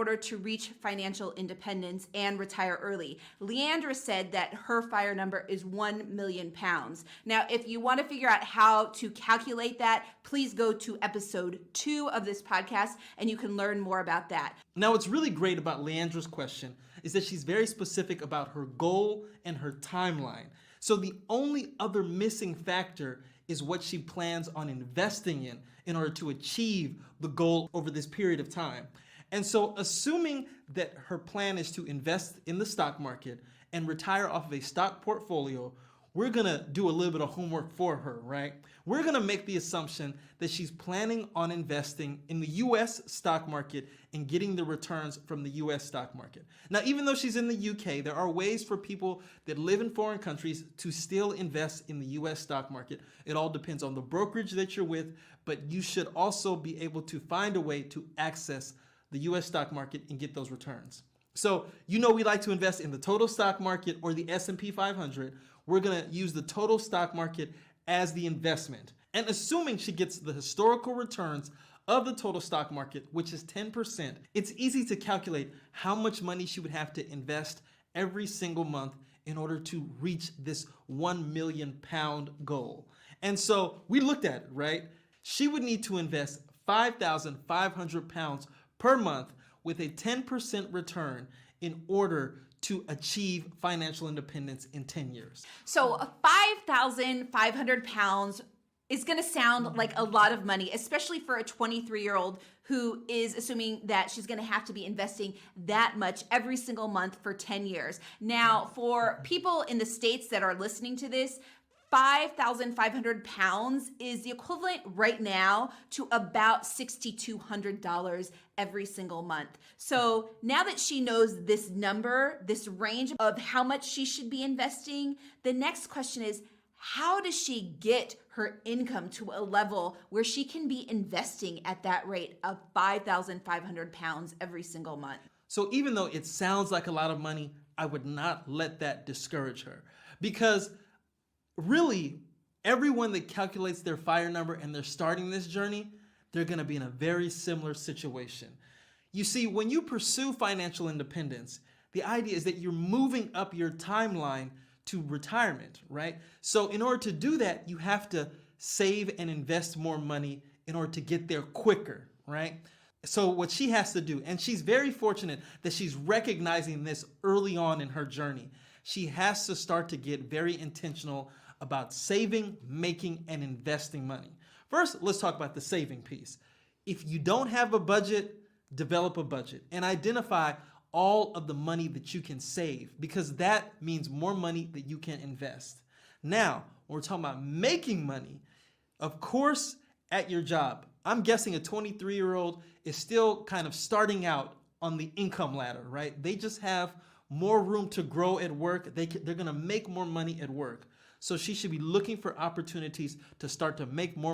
order to reach financial independence and retire early. Leandra said that her FIRE number is 1 million pounds. Now, if you want to figure out how to calculate that, please go to episode 2 of this podcast and you can learn more about that. Now, what's really great about Leandra's question is that she's very specific about her goal and her timeline. So the only other missing factor is what she plans on investing in order to achieve the goal over this period of time. And so assuming that her plan is to invest in the stock market and retire off of a stock portfolio, we're gonna do a little bit of homework for her, right? We're gonna make the assumption that she's planning on investing in the US stock market and getting the returns from the US stock market. Now, even though she's in the UK, there are ways for people that live in foreign countries to still invest in the US stock market. It all depends on the brokerage that you're with, but you should also be able to find a way to access the US stock market and get those returns. So, we like to invest in the total stock market or the S&P 500. We're going to use the total stock market as the investment. And assuming she gets the historical returns of the total stock market, which is 10%, it's easy to calculate how much money she would have to invest every single month in order to reach this 1 million pound goal. And so we looked at it, right? She would need to invest 5,500 pounds per month with a 10% return in order to achieve financial independence in 10 years. So 5,500 pounds is going to sound like a lot of money, especially for a 23-year-old who is assuming that she's going to have to be investing that much every single month for 10 years. Now, for people in the States that are listening to this, 5,500 pounds is the equivalent right now to about $6,200 every single month. So now that she knows this number, this range of how much she should be investing, the next question is, how does she get her income to a level where she can be investing at that rate of 5,500 pounds every single month? So even though it sounds like a lot of money, I would not let that discourage her, because really, everyone that calculates their FIRE number and they're starting this journey, they're going to be in a very similar situation. You see, when you pursue financial independence, the idea is that you're moving up your timeline to retirement, right? So in order to do that, you have to save and invest more money in order to get there quicker, right? So what she has to do, and she's very fortunate that she's recognizing this early on in her journey, she has to start to get very intentional about saving, making, and investing money. First, let's talk about the saving piece. If you don't have a budget, develop a budget and identify all of the money that you can save, because that means more money that you can invest. Now, when we're talking about making money, of course, at your job, I'm guessing a 23-year-old is still kind of starting out on the income ladder, right? They just have more room to grow at work. They're going to make more money at work. So she should be looking for opportunities to start to make more